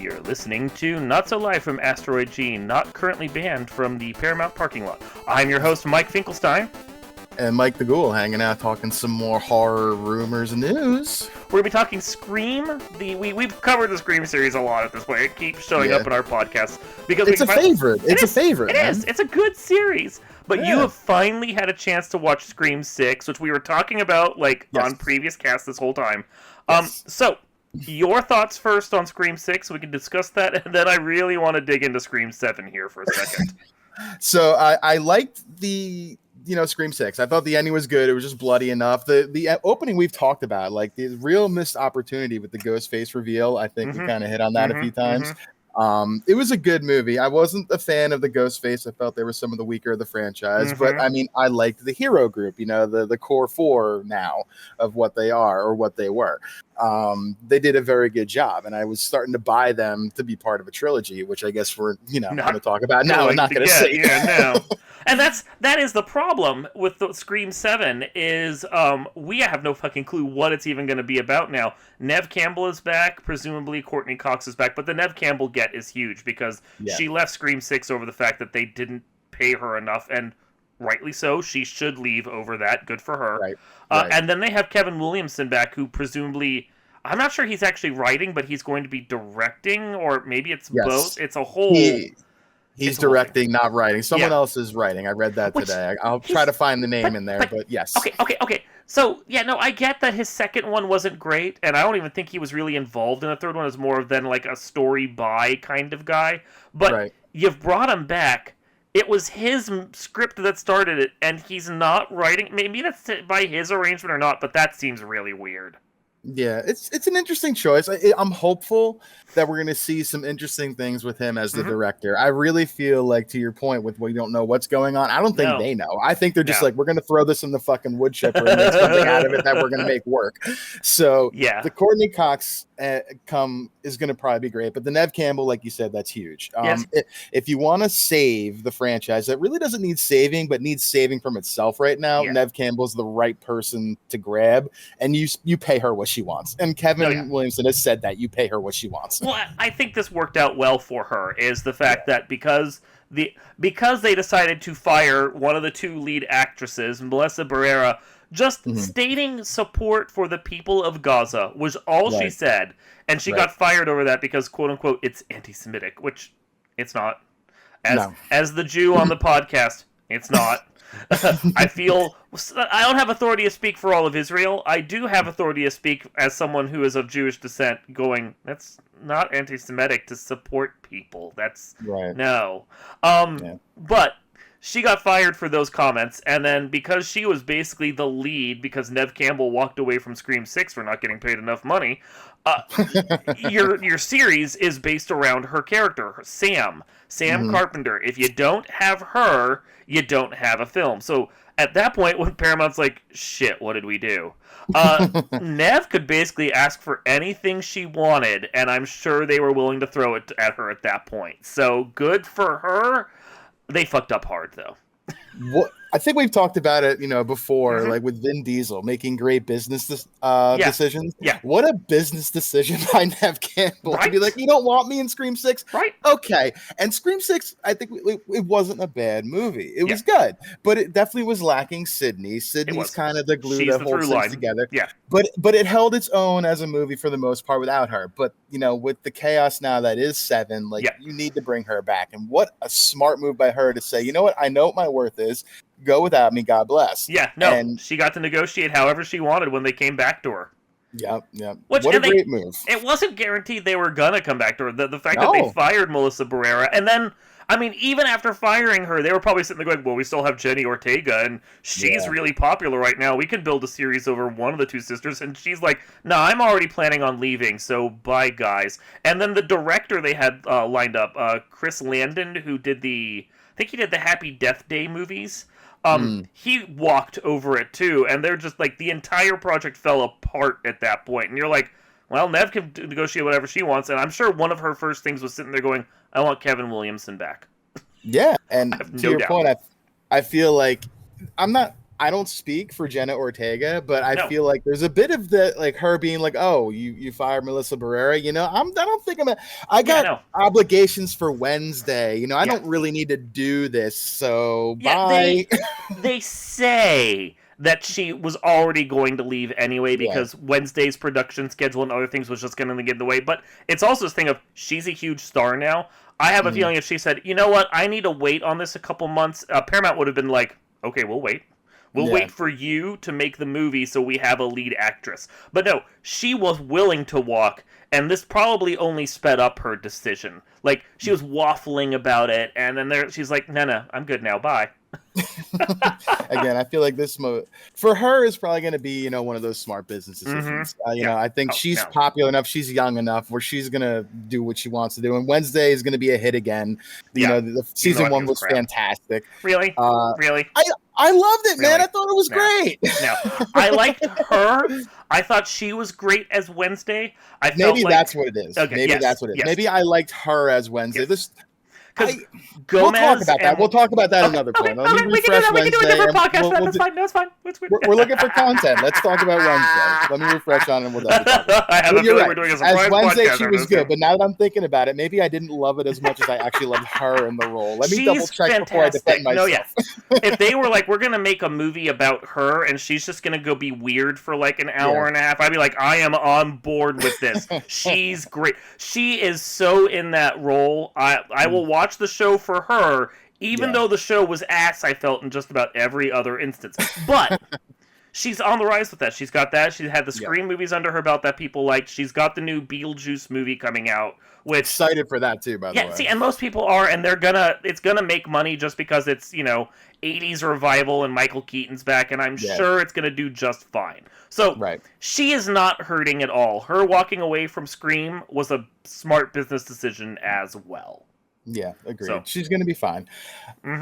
You're listening to Not So Live from Asteroid G, not currently banned from the Paramount parking lot. I'm your host, Mike Finkelstein. And Mike the Ghoul hanging out talking some more horror rumors and news. We're going to be talking Scream. We've covered the Scream series a lot at this point. It keeps showing up in our podcast. Because it's a favorite. It's a favorite. It is. It's a good series. But you have finally had a chance to watch Scream 6, which we were talking about on previous casts this whole time. So, your thoughts first on Scream 6, we can discuss that, and then I really want to dig into Scream 7 here for a second. So, I liked the... Scream 6. I thought the ending was good. It was just bloody enough. The opening we've talked about, like the real missed opportunity with the ghost face reveal. I think we kind of hit on that a few times. It was a good movie. I wasn't a fan of the ghost face. I felt they were some of the weaker of the franchise, but I mean, I liked the hero group, the core four now of what they are or what they were. They did a very good job, and I was starting to buy them to be part of a trilogy, which I guess we're, going to talk about now. I'm not going to say. No. And that is the problem with the Scream 7 is we have no fucking clue what it's even going to be about now. Neve Campbell is back, presumably Courtney Cox is back, but the Neve Campbell get is huge because she left Scream 6 over the fact that they didn't pay her enough, and rightly so. She should leave over that. Good for her. Right. And then they have Kevin Williamson back, who presumably, I'm not sure he's actually writing, but he's going to be directing, or maybe it's both. It's a whole... He's directing, not writing. Someone else is writing. I read that today. I'll try to find the name in there, but yes. Okay. So, I get that his second one wasn't great, and I don't even think he was really involved in the third one as more than like a story by kind of guy. But you've brought him back. It was his script that started it, and he's not writing. Maybe that's by his arrangement or not, but that seems really weird. Yeah, it's an interesting choice. I'm hopeful that we're going to see some interesting things with him as the director. I really feel like, to your point, with we don't know what's going on, I don't think they know. I think they're just like, we're going to throw this in the fucking wood chipper and make something out of it that we're going to make work. So the Courtney Cox is going to probably be great, but the Neve Campbell, like you said, that's huge. If you want to save the franchise, that really doesn't need saving, but needs saving from itself right now, Neve Campbell's the right person to grab, and you pay her what she wants. And Kevin Williamson has said that you pay her what she wants. Well, I think this worked out well for her, is the fact that because they decided to fire one of the two lead actresses, Melissa Barrera, just stating support for the people of Gaza was all she said, and she got fired over that because, quote unquote, it's anti-Semitic, which it's not. As the Jew on the podcast, it's not. I feel I don't have authority to speak for all of Israel. I do have authority to speak as someone who is of Jewish descent, going, that's not anti-Semitic to support people. That's no. But she got fired for those comments, and then because she was basically the lead, because Neve Campbell walked away from Scream 6 for not getting paid enough money, your series is based around her character, Sam Carpenter. If you don't have her, you don't have a film. So at that point, when Paramount's like, shit, what did we do? Neve could basically ask for anything she wanted, and I'm sure they were willing to throw it at her at that point. So good for her. They fucked up hard, though. I think we've talked about it, before, like with Vin Diesel making great business decisions. Yeah. What a business decision by Neve Campbell to be like, you don't want me in Scream 6? Right. Okay. And Scream 6, I think it wasn't a bad movie. It was good, but it definitely was lacking Sydney. Sydney's kind of the glue that holds things together. Yeah. But it held its own as a movie for the most part without her. But, with the chaos now that is 7, you need to bring her back. And what a smart move by her to say, you know what? I know what my worth is. Go without me, God bless. Yeah, no, and she got to negotiate however she wanted when they came back to her. Yep. What a great move. It wasn't guaranteed they were gonna come back to her. The fact that they fired Melissa Barrera, and then, I mean, even after firing her, they were probably sitting there going, well, we still have Jenny Ortega, and she's really popular right now. We can build a series over one of the two sisters. And she's like, no, I'm already planning on leaving, so bye, guys. And then the director they had lined up, Chris Landon, who did I think he did the Happy Death Day movies. He walked over it too, and they're just like, the entire project fell apart at that point. And you're like, well, Neve can negotiate whatever she wants, and I'm sure one of her first things was sitting there going, I want Kevin Williamson back. Yeah, and to your point, I feel like I I don't speak for Jenna Ortega, but I No. feel like there's a bit of the like her being like, "Oh, you fired Melissa Barrera." I don't think I got obligations for Wednesday. I don't really need to do this. So bye. They say that she was already going to leave anyway because Wednesday's production schedule and other things was just going to get in the way. But it's also this thing of she's a huge star now. I have a feeling if she said, you know what, I need to wait on this a couple months, Paramount would have been like, okay, we'll wait. We'll wait for you to make the movie so we have a lead actress. But no, she was willing to walk, and this probably only sped up her decision. Like, she was waffling about it, and then she's like, no, I'm good now, bye. Again, I feel like this for her is probably going to be, one of those smart business decisions. I think she's popular enough, she's young enough where she's going to do what she wants to do. And Wednesday is going to be a hit again. The season 1 was fantastic. Really? Really? I loved it, man. I thought it was great. No, I liked her. I thought she was great as Wednesday. Maybe that's what it is. Okay, maybe that's what it is. Yes. Maybe I liked her as Wednesday. Yes. We'll talk about that. We'll talk about that another point. Let me refresh Wednesday. We can do a different podcast. That's fine. That's fine. We're looking for content. Let's talk about Wednesday. Let me refresh on it. And we'll I have a feeling we're doing a surprise as Wednesday, podcast. She was good, but now that I'm thinking about it, maybe I didn't love it as much as I actually loved her in the role. Let me double check before I defend myself. No, yes. If they were like, we're going to make a movie about her and she's just going to go be weird for like an hour and a half, I'd be like, I am on board with this. She's great. She is so in that role. I will watch the show for her, even though the show was ass, I felt, in just about every other instance. But she's on the rise with that. She's got that. She had the Scream movies under her belt that people liked. She's got the new Beetlejuice movie coming out. Which, excited for that too, by the way. See, and most people are, and it's gonna make money just because it's 80s revival and Michael Keaton's back, and I'm sure it's gonna do just fine. So she is not hurting at all. Her walking away from Scream was a smart business decision as well. Yeah, agreed. So, she's going to be fine.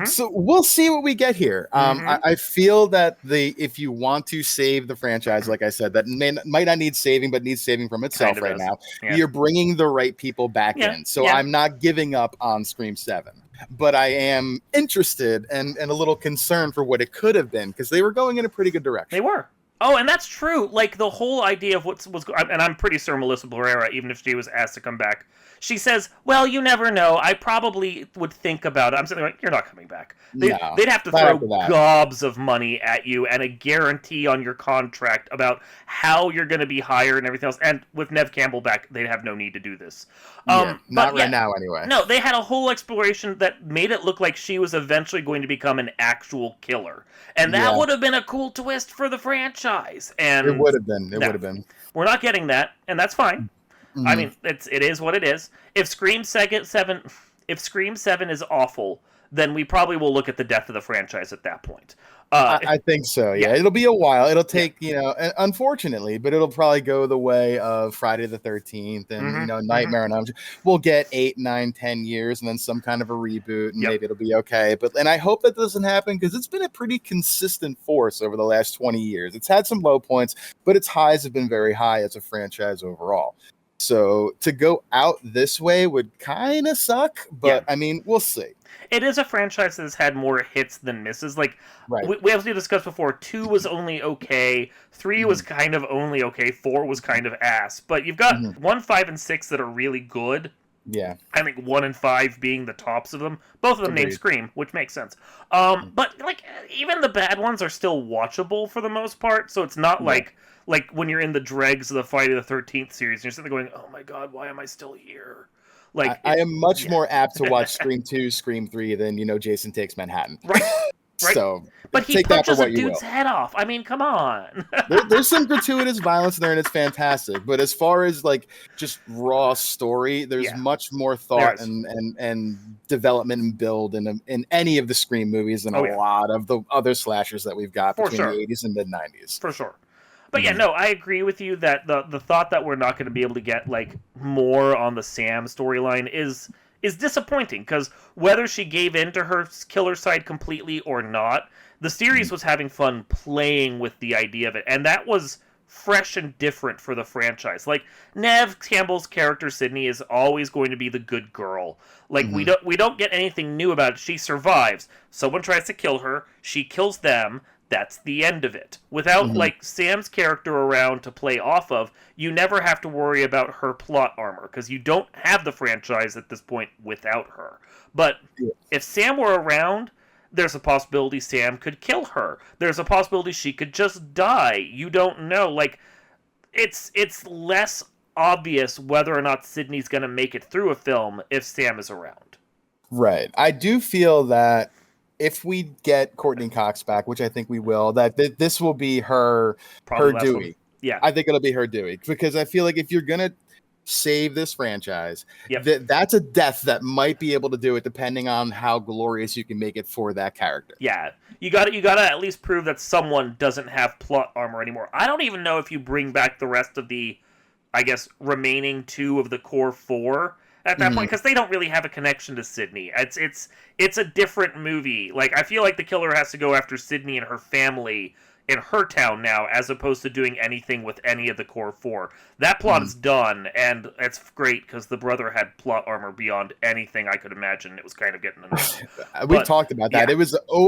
So we'll see what we get here. I feel that if you want to save the franchise, like I said, that might not need saving, but needs saving from itself right now. Yeah. You're bringing the right people back in. So I'm not giving up on Scream 7. But I am interested and a little concerned for what it could have been, because they were going in a pretty good direction. They were. Oh, and that's true. Like, the whole idea of and I'm pretty sure Melissa Barrera, even if she was asked to come back, she says, well, you never know. I probably would think about it. I'm sitting there like, you're not coming back. They'd have to throw gobs of money at you and a guarantee on your contract about how you're going to be hired and everything else. And with Neve Campbell back, they'd have no need to do this. Not right now, anyway. No, they had a whole exploration that made it look like she was eventually going to become an actual killer. And that would have been a cool twist for the franchise. And it would have been. It would have been. We're not getting that, and that's fine. I mean, it is what it is. If Scream 7 is awful, then we probably will look at the death of the franchise at that point. I think so. Yeah, it'll be a while. It'll take unfortunately, but it'll probably go the way of Friday the 13th and Nightmare on Elm Street. We'll get 8, 9, 10 years, and then some kind of a reboot, and maybe it'll be okay. And I hope that doesn't happen, because it's been a pretty consistent force over the last 20 years. It's had some low points, but its highs have been very high as a franchise overall. So to go out this way would kind of suck, but I mean, we'll see. It is a franchise that has had more hits than misses. Like, we have discussed before, 2 was only okay, 3 was kind of only okay, 4 was kind of ass. But you've got 1, 5, and 6 that are really good. Yeah. I think 1 and 5 being the tops of them. Both of them named Scream, which makes sense. But, like, even the bad ones are still watchable for the most part, so it's not like when you're in the dregs of the Friday the 13th series, and you're sitting there going, oh my god, why am I still here? Like, I am much more apt to watch Scream 2, Scream 3 than, Jason Takes Manhattan. Right. So, but he punches a dude's head off. I mean, come on. There's some gratuitous violence there, and it's fantastic. But as far as like just raw story, there's much more thought and development and build in any of the Scream movies than a lot of the other slashers that we've got between the 80s and mid 90s. For sure. But yeah, no, I agree with you that the thought that we're not going to be able to get like more on the Sam storyline is disappointing, because whether she gave in to her killer side completely or not, the series was having fun playing with the idea of it, and that was fresh and different for the franchise. Like, Neve Campbell's character Sydney is always going to be the good girl. Like, we don't get anything new about it. She survives. Someone tries to kill her. She kills them. that's the end of it. Without, like, Sam's character around to play off of, you never have to worry about her plot armor, because you don't have the franchise at this point without her. But if Sam were around, there's a possibility Sam could kill her. There's a possibility she could just die. You don't know. Like, it's less obvious whether or not Sydney's going to make it through a film if Sam is around. Right. I do feel that if we get Courtney Cox back, which I think we will, that this will be her Dewey. Yeah. I think it'll be her Dewey, because I feel like if you're going to save this franchise, that's a death that might be able to do it, depending on how glorious you can make it for that character. Yeah. You got to at least prove that someone doesn't have plot armor anymore. I don't even know if you bring back the rest of the, I guess, remaining 2 of the core 4 at that point, because they don't really have a connection to Sydney. It's a different movie. Like, I feel like the killer has to go after Sydney and her family in her town now, as opposed to doing anything with any of the core 4. That plot is done, and it's great because the brother had plot armor beyond anything I could imagine. It was kind of getting annoying. We talked about that. Yeah.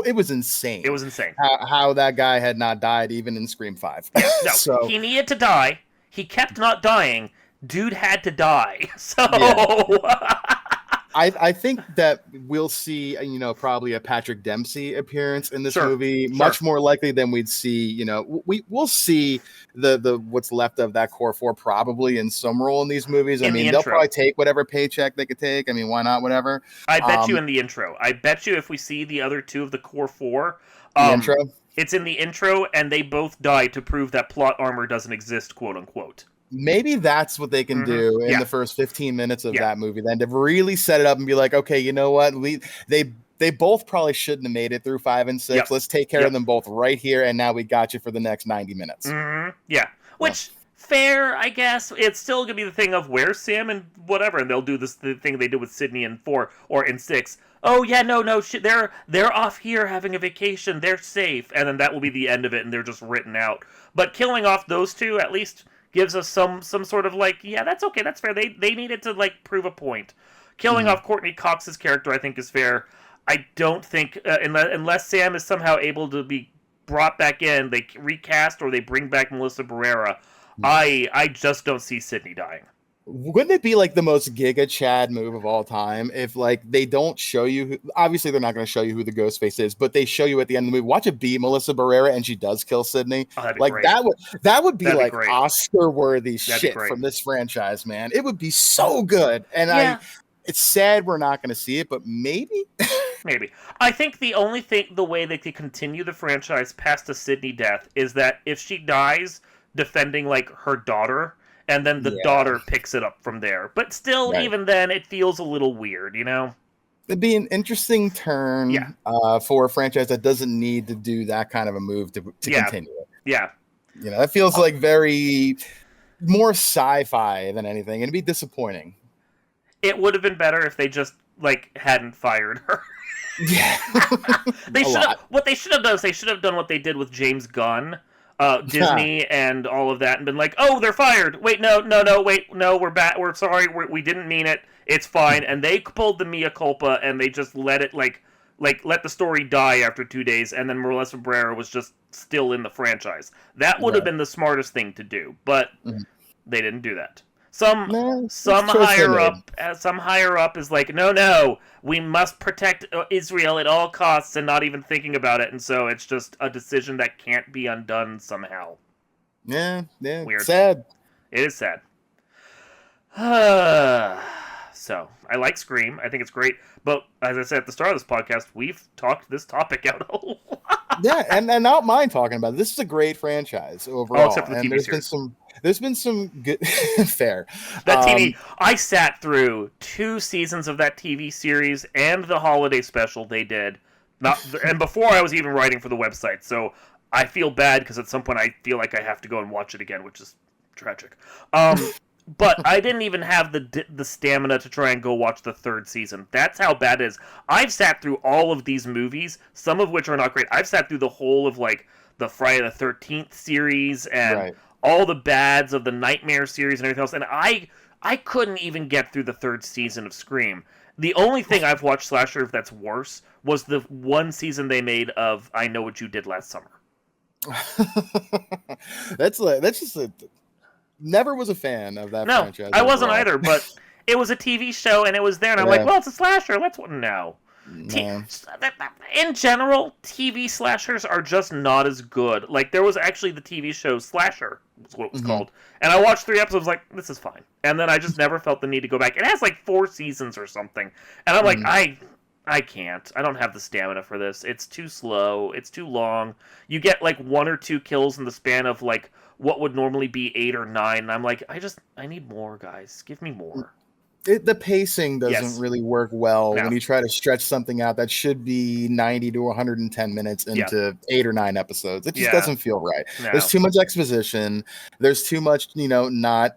It was insane. It was insane how that guy had not died even in Scream 5. No, so he needed to die. He kept not dying. Dude had to die. So I think that we'll see, probably a Patrick Dempsey appearance in this movie, much more likely than we'd see. We'll see the what's left of that core 4 probably in some role in these movies. They'll probably take whatever paycheck they could take. Why not? Whatever. I bet you in the intro. I bet you if we see the other 2 of the core 4, the intro. It's in the intro, and they both die to prove that plot armor doesn't exist, quote unquote. Maybe that's what they can do in the first 15 minutes of that movie, then to really set it up and be like, okay, you know what? They both probably shouldn't have made it through 5 and 6. Let's take care of them both right here, and now we got you for the next 90 minutes. Yeah. Which, fair, I guess. It's still going to be the thing of where's Sam and whatever, and they'll do the thing they did with Sydney in 4 or in 6. Oh, yeah, no, shit, they're off here having a vacation. They're safe. And then that will be the end of it, and they're just written out. But killing off those 2, at least, gives us some sort of, like, yeah, that's okay, that's fair. They needed to, like, prove a point. Killing off Courtney Cox's character, I think, is fair. I don't think, unless Sam is somehow able to be brought back in, they recast or they bring back Melissa Barrera, I just don't see Sydney dying. Wouldn't it be like the most Giga Chad move of all time if, like, they don't show you obviously they're not going to show you who the Ghostface is, but they show you at the end of the movie, watch it be Melissa Barrera and she does kill Sydney. Like, great. that would be like Oscar worthy shit from this franchise, man. It would be so good. And it's sad we're not going to see it, but maybe. Maybe. I think the way they could continue the franchise past the Sydney death is that if she dies defending, like, her daughter, and then the daughter picks it up from there. But still, even then, it feels a little weird, It'd be an interesting turn for a franchise that doesn't need to do that kind of a move to continue it. Yeah. That feels like very more sci-fi than anything. It'd be disappointing. It would have been better if they just, like, hadn't fired her. Yeah. What they should have done is they should have done what they did with James Gunn. Disney and all of that, and been like, oh, they're fired. Wait, no, we're back. We're sorry. We didn't mean it. It's fine. And they pulled the mea culpa, and they just let it, like let the story die after 2 days, and then Melissa Barrera was just still in the franchise. That would have been the smartest thing to do, but they didn't do that. Some higher up is like, no, we must protect Israel at all costs, and not even thinking about it, and so it's just a decision that can't be undone somehow. Yeah, weird. Sad. It is sad. So I like Scream. I think it's great, but as I said at the start of this podcast, we've talked this topic out a lot. Yeah, and not mind talking about it. This is a great franchise overall. Except for the TV series. There's been some good fair. That TV, I sat through 2 seasons of that TV series and the holiday special they did. And before I was even writing for the website, so I feel bad because at some point I feel like I have to go and watch it again, which is tragic. But I didn't even have the stamina to try and go watch the 3rd season. That's how bad it is. I've sat through all of these movies, some of which are not great. I've sat through the whole of, like, the Friday the 13th series and all the bads of the Nightmare series and everything else, and I couldn't even get through the 3rd season of Scream. The only thing I've watched slasher that's worse was the 1 season they made of I Know What You Did Last Summer. That's just a never was a fan of that No, franchise. I wasn't overall. either, but it was a TV show and it was there, and I'm Yeah. like, well, it's a slasher. Let's no. No. In general, TV slashers are just not as good. Like, there was actually the TV show Slasher, was what it was called. And I watched 3 episodes, like, this is fine. And then I just never felt the need to go back. It has, like, 4 seasons or something. And I'm like, I can't. I don't have the stamina for this. It's too slow. It's too long. You get, like, 1 or 2 kills in the span of, like, what would normally be 8 or 9. And I'm like, I need more, guys. Give me more. The pacing doesn't really work well when you try to stretch something out that should be 90 to 110 minutes into 8 or 9 episodes. It just doesn't feel right. No. There's too much exposition. There's too much, not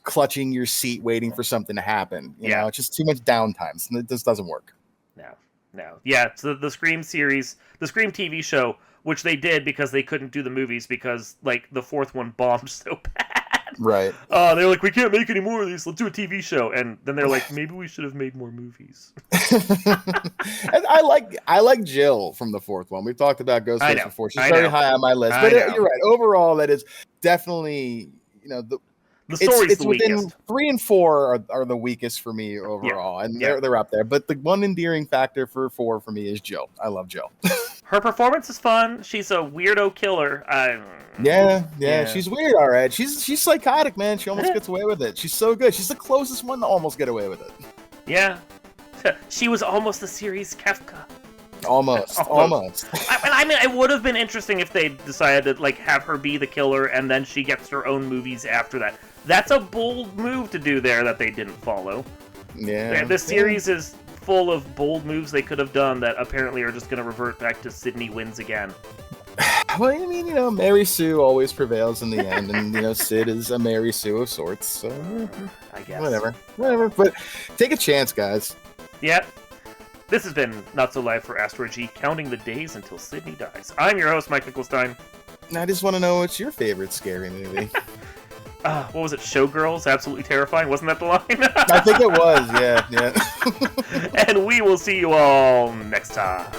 clutching your seat waiting for something to happen. You know, it's just too much downtime. So it just doesn't work. No. Yeah, so the Scream series, the Scream TV show, which they did because they couldn't do the movies because, like, the 4th one bombed so bad. Right. They're like, we can't make any more of these. Let's do a TV show. And then they're like, maybe we should have made more movies. I like Jill from the 4th one. We've talked about Ghostface before. She's very high on my list. But you're right. Overall, that is definitely, the story's the within weakest. 3 and 4 are the weakest for me overall, and they're up there. But the one endearing factor for 4 for me is Jill. I love Jill. Her performance is fun. She's a weirdo killer. Yeah, she's weird. All right, she's psychotic, man. She almost gets away with it. She's so good. She's the closest one to almost get away with it. Yeah, she was almost the series Kefka. Almost. I mean, it would have been interesting if they decided to, like, have her be the killer and then she gets her own movies after that. That's a bold move to do there that they didn't follow. Yeah. This series is full of bold moves they could have done that apparently are just going to revert back to Sydney wins again. Well, I mean, Mary Sue always prevails in the end, and, Sid is a Mary Sue of sorts, so I guess. Whatever. But take a chance, guys. Yeah. This has been Not So Live for Asteroid G, counting the days until Sydney dies. I'm your host, Mike Nicholstein. I just want to know what's your favorite scary movie. What was it? Showgirls? Absolutely Terrifying? Wasn't that the line? I think it was, yeah. And we will see you all next time.